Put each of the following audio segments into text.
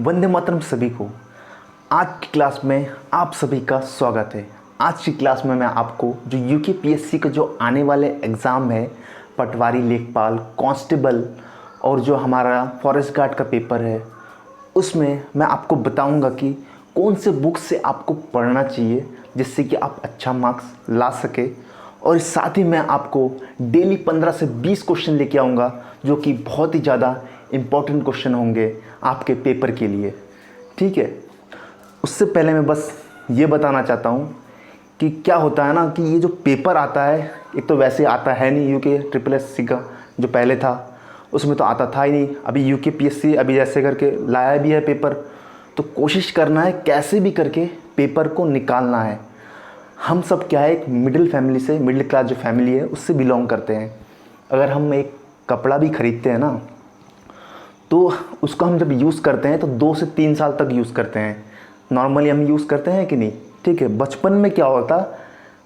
वंदे मातरम सभी को। आज की क्लास में आप सभी का स्वागत है। आज की क्लास में मैं आपको जो यूकेपीएससी का जो आने वाले एग्ज़ाम है, पटवारी, लेखपाल, कांस्टेबल और जो हमारा फॉरेस्ट गार्ड का पेपर है, उसमें मैं आपको बताऊंगा कि कौन से बुक से आपको पढ़ना चाहिए जिससे कि आप अच्छा मार्क्स ला सके। और साथ ही मैं आपको डेली 15 से 20 क्वेश्चन लेके आऊँगा जो कि बहुत ही ज़्यादा इम्पॉर्टेंट क्वेश्चन होंगे आपके पेपर के लिए। ठीक है, उससे पहले मैं बस ये बताना चाहता हूँ कि क्या होता है ना कि ये जो पेपर आता है, एक तो वैसे आता है नहीं, यूके ट्रिपल एससी का जो पहले था उसमें तो आता था ही नहीं। अभी यूकेपीएससी अभी जैसे करके लाया भी है पेपर, तो कोशिश करना है कैसे भी करके पेपर को निकालना है। हम सब क्या है, एक मिडिल फैमिली से, मिडिल क्लास जो फैमिली है उससे बिलोंग करते हैं। अगर हम एक कपड़ा भी ख़रीदते हैं ना, तो उसको हम जब यूज़ करते हैं तो 2 से 3 साल तक यूज़ करते हैं। नॉर्मली हम यूज़ करते हैं कि नहीं? ठीक है। बचपन में क्या होता,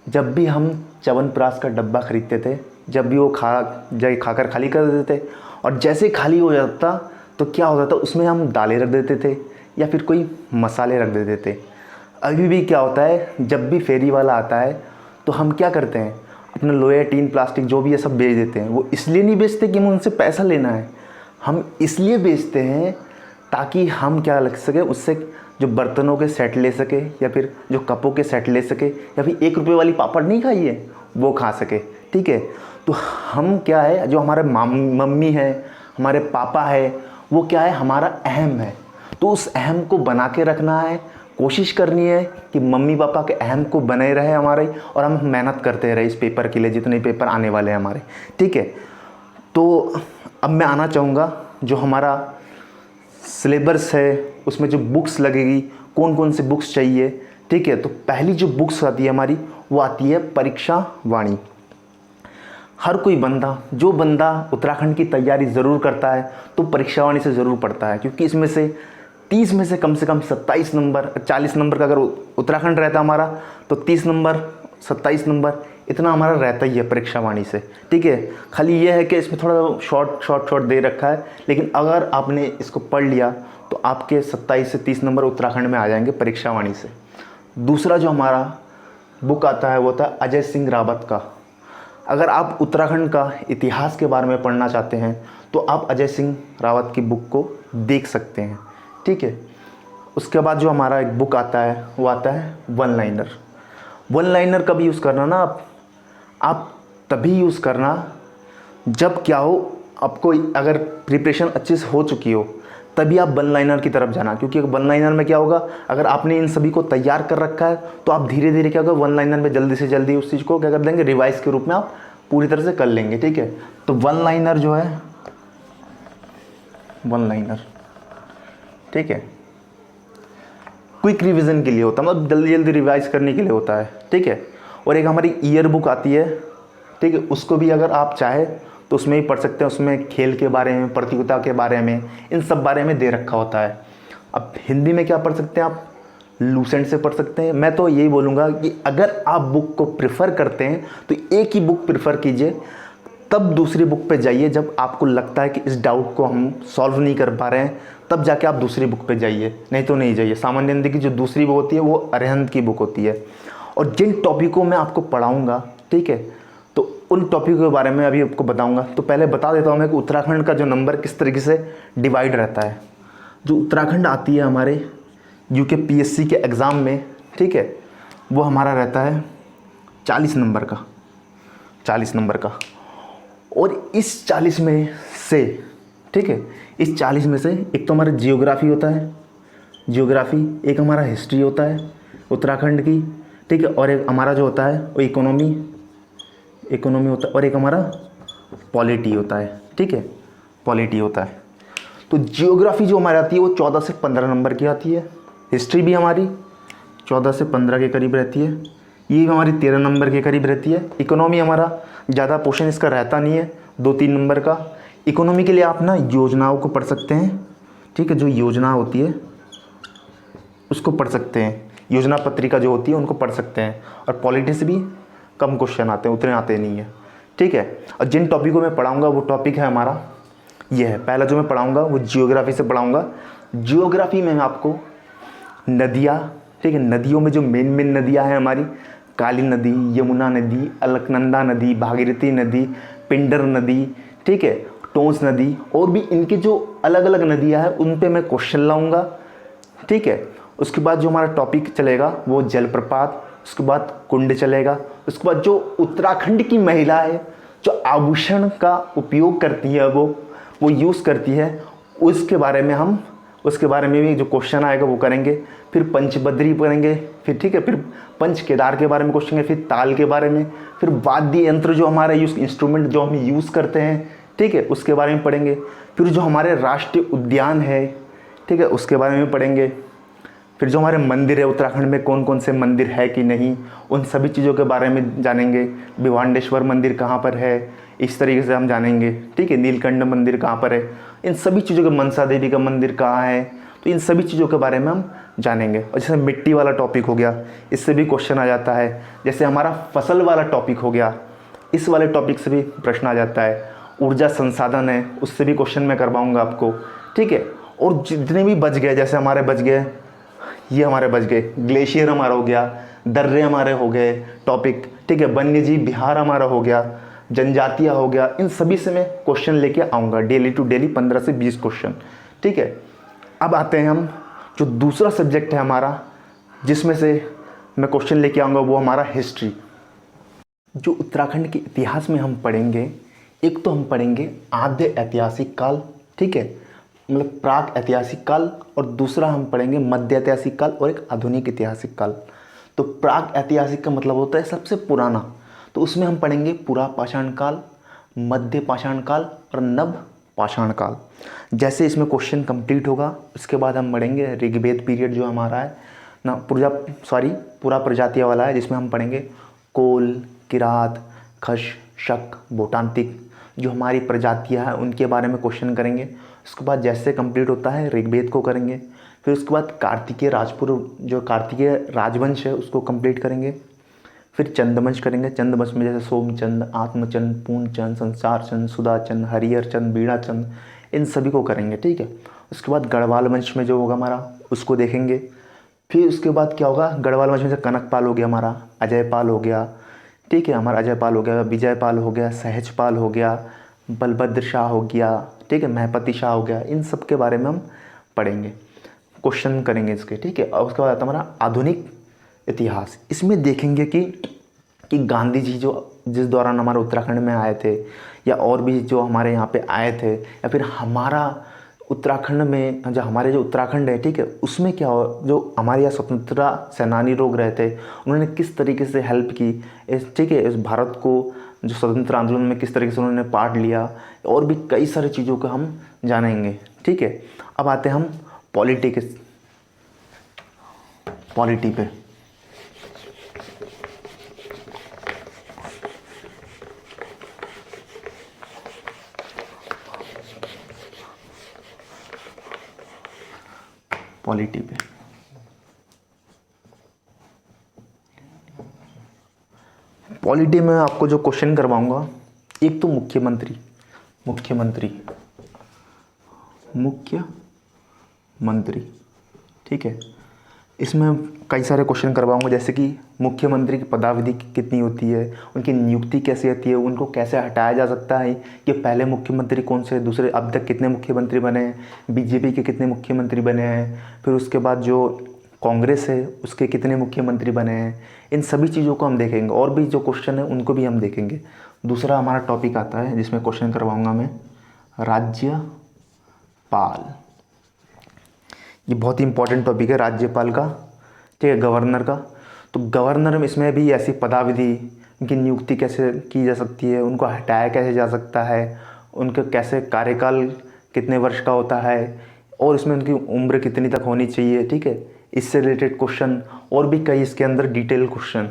जब भी हम च्यवनप्राश का डब्बा ख़रीदते थे, जब भी वो खाकर खाली कर देते थे, और जैसे खाली हो जाता तो क्या होता था, उसमें हम दालें रख देते थे या फिर कोई मसाले रख देते थे। अभी भी क्या होता है, जब भी फेरी वाला आता है तो हम क्या करते हैं, अपना लोहे, टीन, प्लास्टिक जो भी है सब बेच देते हैं। वो इसलिए नहीं बेचते कि हमें उनसे पैसा लेना है, हम इसलिए बेचते हैं ताकि हम क्या लग सके, उससे जो बर्तनों के सेट ले सके या फिर जो कपों के सेट ले सके या फिर 1 रुपये वाली पापड़ नहीं खाई है वो खा सके। ठीक है, तो हम क्या है, जो हमारे मम्मी है, हमारे पापा है, वो क्या है, हमारा अहम है। तो उस अहम को बना के रखना है, कोशिश करनी है कि मम्मी पापा के अहम को बने रहे हमारे, और हम मेहनत करते रहे इस पेपर के लिए, जितने पेपर आने वाले हैं हमारे। ठीक है, तो अब मैं आना चाहूँगा जो हमारा सिलेबस है उसमें जो बुक्स लगेगी, कौन कौन सी बुक्स चाहिए। ठीक है, तो पहली जो बुक्स आती है हमारी, वो आती है परीक्षा वाणी। हर कोई बंदा, जो बंदा उत्तराखंड की तैयारी ज़रूर करता है तो परीक्षा वाणी से ज़रूर पढ़ता है, क्योंकि इसमें से 30 में से कम 27 नंबर, 40 नंबर का अगर उत्तराखंड रहता हमारा तो 30 नंबर, 27 नंबर इतना हमारा रहता ही है परीक्षा वाणी से। ठीक है, खाली ये है कि इसमें थोड़ा शॉर्ट दे रखा है, लेकिन अगर आपने इसको पढ़ लिया तो आपके 27 से 30 नंबर उत्तराखंड में आ जाएंगे परीक्षा वाणी से। दूसरा जो हमारा बुक आता है वो था अजय सिंह रावत का। अगर आप उत्तराखंड का इतिहास के बारे में पढ़ना चाहते हैं तो आप अजय सिंह रावत की बुक को देख सकते हैं। ठीक है, उसके बाद जो हमारा एक बुक आता है वो आता है वन लाइनर। वन लाइनर कब यूज़ करना ना, आप तभी यूज़ करना जब क्या हो, आपको अगर प्रिपरेशन अच्छे से हो चुकी हो तभी आप वन लाइनर की तरफ जाना। क्योंकि वन लाइनर में क्या होगा, अगर आपने इन सभी को तैयार कर रखा है तो आप धीरे धीरे क्या होगा, वन लाइनर में जल्दी से जल्दी उस चीज़ को क्या कर देंगे, रिवाइज के रूप में आप पूरी तरह से कर लेंगे। ठीक है, तो वन लाइनर जो है, वन लाइनर, ठीक है, क्विक रिवीजन के लिए होता है, मतलब जल्दी जल्दी रिवाइज करने के लिए होता है। ठीक है, और एक हमारी ईयर बुक आती है। ठीक है, उसको भी अगर आप चाहे तो उसमें ही पढ़ सकते हैं। उसमें खेल के बारे में, प्रतियोगिता के बारे में, इन सब बारे में दे रखा होता है। अब हिंदी में क्या पढ़ सकते हैं आप, लूसेंट से पढ़ सकते हैं। मैं तो यही बोलूँगा कि अगर आप बुक को प्रेफर करते हैं तो एक ही बुक प्रेफर कीजिए, तब दूसरी बुक पे जाइए। जब आपको लगता है कि इस डाउट को हम सॉल्व नहीं कर पा रहे हैं, तब जाके आप दूसरी बुक पे जाइए, नहीं तो नहीं जाइए। सामान्य हिंदी की जो दूसरी बुक होती है वो अरिहंत की बुक होती है। और जिन टॉपिकों में आपको पढ़ाऊँगा, ठीक है, तो उन टॉपिक के बारे में अभी आपको बताऊंगा। तो पहले बता देता हूं मैं कि उत्तराखंड का जो नंबर किस तरीके से डिवाइड रहता है। जो उत्तराखंड आती है हमारे यूकेपीएससी के एग्ज़ाम में, ठीक है, वो हमारा रहता है 40 नंबर का, 40 नंबर का। और इस 40 में से, ठीक है, इस 40 में से एक तो हमारा जियोग्राफी होता है, जियोग्राफी, एक हमारा हिस्ट्री होता है उत्तराखंड की, ठीक है, और एक हमारा जो होता है वो इकोनॉमी होता है, और एक हमारा पॉलिटी होता है। ठीक है, पॉलिटी होता है। तो जियोग्राफी जो हमारी आती है वो 14 से 15 नंबर की आती है। हिस्ट्री भी हमारी 14 से 15 के करीब रहती है। ये हमारी 13 नंबर के करीब रहती है। इकोनॉमी हमारा ज़्यादा पोर्शन इसका रहता नहीं है, 2-3 नंबर का। इकोनॉमी के लिए आप ना योजनाओं को पढ़ सकते हैं। ठीक है, जो योजना होती है उसको पढ़ सकते हैं, योजना पत्रिका जो होती है उनको पढ़ सकते हैं। और पॉलिटी से भी कम क्वेश्चन आते हैं, उतने आते नहीं है। ठीक है, और जिन टॉपिक को मैं पढ़ाऊंगा वो टॉपिक है हमारा, ये है पहला जो मैं पढ़ाऊंगा वो जियोग्राफी से पढ़ाऊंगा। जियोग्राफी में मैं आपको नदियाँ, ठीक है, नदियों में जो मेन मेन नदियाँ हैं हमारी, काली नदी, यमुना नदी, अलकनंदा नदी, भागीरथी नदी, पिंडर नदी, ठीक है, टोंस नदी, और भी इनके जो अलग अलग नदियाँ हैं उन पे मैं क्वेश्चन लाऊंगा, ठीक है। उसके बाद जो हमारा टॉपिक चलेगा वो जलप्रपात, उसके बाद कुंड चलेगा, उसके बाद जो उत्तराखंड की महिलाएं जो आभूषण का उपयोग करती है वो यूज़ करती है, उसके बारे में भी जो क्वेश्चन आएगा वो करेंगे। फिर पंचबद्री करेंगे, फिर ठीक है, फिर पंच केदार के बारे में क्वेश्चन है, फिर ताल के बारे में, फिर वाद्य यंत्र जो हमारा इंस्ट्रूमेंट जो हम यूज़ करते हैं, ठीक है, उसके बारे में पढ़ेंगे। फिर जो हमारे राष्ट्रीय उद्यान है, ठीक है, उसके बारे में पढ़ेंगे। फिर जो हमारे मंदिर है उत्तराखंड में कौन कौन से मंदिर है कि नहीं, उन सभी चीज़ों के बारे में जानेंगे। भिवांडेश्वर मंदिर कहाँ पर है, इस तरीके से हम जानेंगे, ठीक है। नीलकंठ मंदिर कहाँ पर है, इन सभी चीज़ों के, मनसा देवी का मंदिर कहाँ है, तो इन सभी चीज़ों के बारे में हम जानेंगे। और जैसे मिट्टी वाला टॉपिक हो गया, इससे भी क्वेश्चन आ जाता है। जैसे हमारा फसल वाला टॉपिक हो गया, इस वाले टॉपिक से भी प्रश्न आ जाता है। ऊर्जा संसाधन है, उससे भी क्वेश्चन मैं करवाऊँगा आपको, ठीक है। और जितने भी बच गए, जैसे हमारे बच गए, ये हमारे बच गए, ग्लेशियर हमारा हो गया, दर्रे हमारे हो गए टॉपिक, ठीक है, वन्य जीव विहार हमारा हो गया, जनजातियाँ हो गया, इन सभी से मैं क्वेश्चन लेके आऊँगा डेली टू डेली 15 से 20 क्वेश्चन, ठीक है। अब आते हैं हम जो दूसरा सब्जेक्ट है हमारा, जिसमें से मैं क्वेश्चन लेके आऊँगा, वो हमारा हिस्ट्री। जो उत्तराखंड के इतिहास में हम पढ़ेंगे, एक तो हम पढ़ेंगे आद्य ऐतिहासिक काल, ठीक है, मतलब प्राक ऐतिहासिक काल, और दूसरा हम पढ़ेंगे मध्य ऐतिहासिक काल और एक आधुनिक ऐतिहासिक काल। तो प्राक ऐतिहासिक का मतलब होता है सबसे पुराना, तो उसमें हम पढ़ेंगे पुरा पाषाण काल, मध्य पाषाण काल और नव पाषाण काल। जैसे इसमें क्वेश्चन कंप्लीट होगा, उसके बाद हम पढ़ेंगे ऋग्वेद पीरियड जो हमारा है ना, पूरा प्रजातियाँ वाला है, जिसमें हम पढ़ेंगे कोल, किरात, खश, शक, बोटांतिक, जो हमारी प्रजातियाँ हैं उनके बारे में क्वेश्चन करेंगे। उसके बाद जैसे कंप्लीट होता है ऋग्वेद को करेंगे। फिर उसके बाद कार्तिकेय जो कार्तिकेय राजवंश है उसको कंप्लीट करेंगे। फिर चंद्रवंश करेंगे। चंद्रवंश में जैसे सोमचंद, आत्मचंद, पूर्णचंद, संसारचंद, सुधाचंद, हरिहरचंद, बीड़ाचंद, इन सभी को करेंगे, ठीक है। उसके बाद गढ़वाल वंश में जो होगा हमारा, उसको देखेंगे। फिर उसके बाद क्या होगा, गढ़वाल वंश में से कनकपाल हो गया हमारा, अजयपाल हो गया, ठीक है, हमारा अजयपाल हो गया, विजयपाल हो गया, सहजपाल हो गया, बलभद्र शाह हो गया, ठीक है, महपति शाह हो गया। इन सब के बारे में हम पढ़ेंगे, क्वेश्चन करेंगे इसके, ठीक है। और उसके बाद आता हमारा आधुनिक इतिहास। इसमें देखेंगे कि गांधी जी जो जिस दौरान हमारे उत्तराखंड में आए थे, या और भी जो हमारे यहाँ पे आए थे, या फिर हमारा उत्तराखंड में जो उत्तराखंड है, ठीक है, उसमें क्या हो, जो हमारे यहाँ स्वतंत्रता सेनानी लोग रहे थे, उन्होंने किस तरीके से हेल्प की ठीक है, इस भारत को जो स्वतंत्र आंदोलन में किस तरीके से उन्होंने पार्ट लिया, और भी कई सारी चीज़ों को हम जानेंगे, ठीक है। अब आते हैं हम पॉलिटी पे। पॉलिटी में आपको जो क्वेश्चन करवाऊंगा, एक तो मुख्यमंत्री, ठीक है। इसमें कई सारे क्वेश्चन करवाऊंगा, जैसे कि मुख्यमंत्री की पदावधि कितनी होती है, उनकी नियुक्ति कैसे होती है, उनको कैसे हटाया जा सकता है, कि पहले मुख्यमंत्री कौन से, दूसरे, अब तक कितने मुख्यमंत्री बने हैं, बीजेपी के कितने मुख्यमंत्री बने हैं, फिर उसके बाद जो कांग्रेस है उसके कितने मुख्यमंत्री बने हैं। इन सभी चीज़ों को हम देखेंगे, और भी जो क्वेश्चन है उनको भी हम देखेंगे। दूसरा हमारा टॉपिक आता है जिसमें क्वेश्चन करवाऊँगा मैं, राज्यपाल। ये बहुत ही इंपॉर्टेंट टॉपिक है राज्यपाल का, ठीक है, गवर्नर का। तो गवर्नर में इसमें भी ऐसी पदावधि, उनकी नियुक्ति कैसे की जा सकती है, उनको हटाया कैसे जा सकता है, उनका कैसे कार्यकाल कितने वर्ष का होता है, और इसमें उनकी उम्र कितनी तक होनी चाहिए, ठीक है, इससे रिलेटेड क्वेश्चन, और भी कई इसके अंदर डिटेल क्वेश्चन।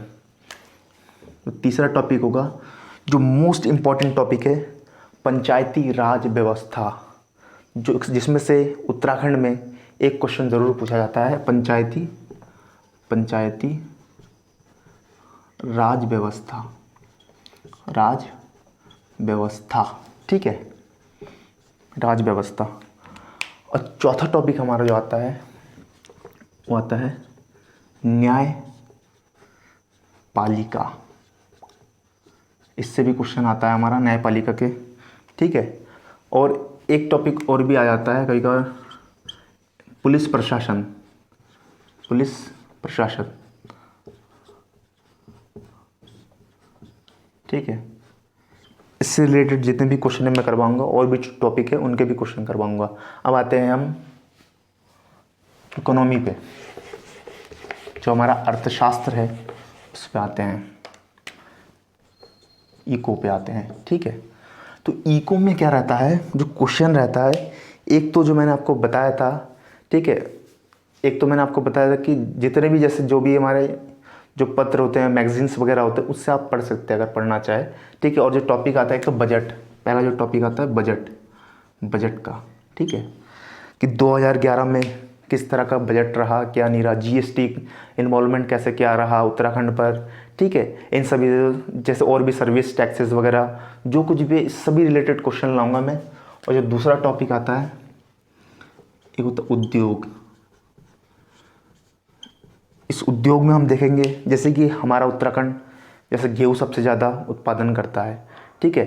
तो तीसरा टॉपिक होगा जो मोस्ट इम्पॉर्टेंट टॉपिक है, पंचायती राज व्यवस्था, जिसमें से उत्तराखंड में एक क्वेश्चन ज़रूर पूछा जाता है, पंचायती राज व्यवस्था, ठीक है, राज व्यवस्था। और चौथा टॉपिक हमारा जो आता है वो आता है न्याय पालिका। इससे भी क्वेश्चन आता है हमारा न्यायपालिका के, ठीक है। और एक टॉपिक और भी आ जाता है कई बार, पुलिस प्रशासन। पुलिस प्रशासन, ठीक है। इससे रिलेटेड जितने भी क्वेश्चन है मैं करवाऊंगा, और भी टॉपिक है उनके भी क्वेश्चन करवाऊंगा। अब आते हैं हम इकोनॉमी पे, जो हमारा अर्थशास्त्र है उस पे आते हैं, इको पे आते हैं, ठीक है। तो इको में क्या रहता है, जो क्वेश्चन रहता है, एक तो जो मैंने आपको बताया था, ठीक है, एक तो मैंने आपको बताया था कि जितने भी जैसे जो भी हमारे जो पत्र होते हैं, मैगजीन्स वगैरह होते हैं, उससे आप पढ़ सकते हैं अगर पढ़ना चाहे, ठीक है। और जो टॉपिक आता है एक तो बजट, पहला जो टॉपिक आता है बजट, बजट का, ठीक है, कि 2011 में किस तरह का बजट रहा, क्या नहीं रहा, जीएसटी इन्वॉल्वमेंट कैसे क्या रहा उत्तराखंड पर, ठीक है। इन सभी जैसे और भी सर्विस टैक्सेस वगैरह जो कुछ भी, सभी रिलेटेड क्वेश्चन लाऊंगा मैं। और जो दूसरा टॉपिक आता है एक होता है उद्योग। इस उद्योग में हम देखेंगे जैसे कि हमारा उत्तराखंड जैसे गेहूँ सबसे ज़्यादा उत्पादन करता है, ठीक है।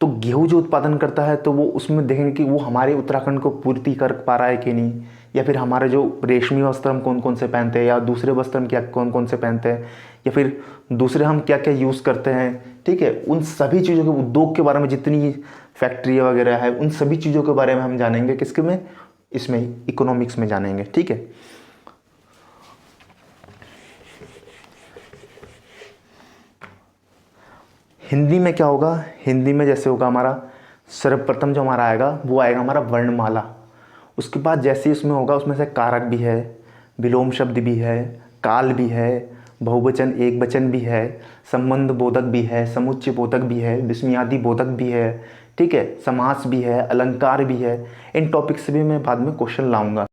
तो गेहूँ जो उत्पादन करता है तो वो उसमें देखेंगे कि वो हमारे उत्तराखंड को पूर्ति कर पा रहा है कि नहीं, या फिर हमारे जो रेशमी वस्त्र हम कौन कौन से पहनते हैं, या दूसरे वस्त्र हम क्या कौन कौन से पहनते हैं, या फिर दूसरे हम क्या क्या यूज़ करते हैं, ठीक है। उन सभी चीज़ों के उद्योग के बारे में, जितनी फैक्ट्री वगैरह है, उन सभी चीज़ों के बारे में हम जानेंगे, किसके में, इसमें इकोनॉमिक्स में जानेंगे, ठीक है। हिंदी में क्या होगा, हिंदी में जैसे होगा हमारा सर्वप्रथम जो हमारा आएगा वो आएगा हमारा वर्णमाला। उसके बाद जैसे इसमें होगा उसमें से कारक भी है, विलोम शब्द भी है, काल भी है, बहुवचन एक वचन भी है, संबंध बोधक भी है, समुच्चय बोधक भी है, विस्मयादि बोधक भी है, ठीक है, समास भी है, अलंकार भी है। इन टॉपिक से भी मैं बाद में क्वेश्चन लाऊंगा।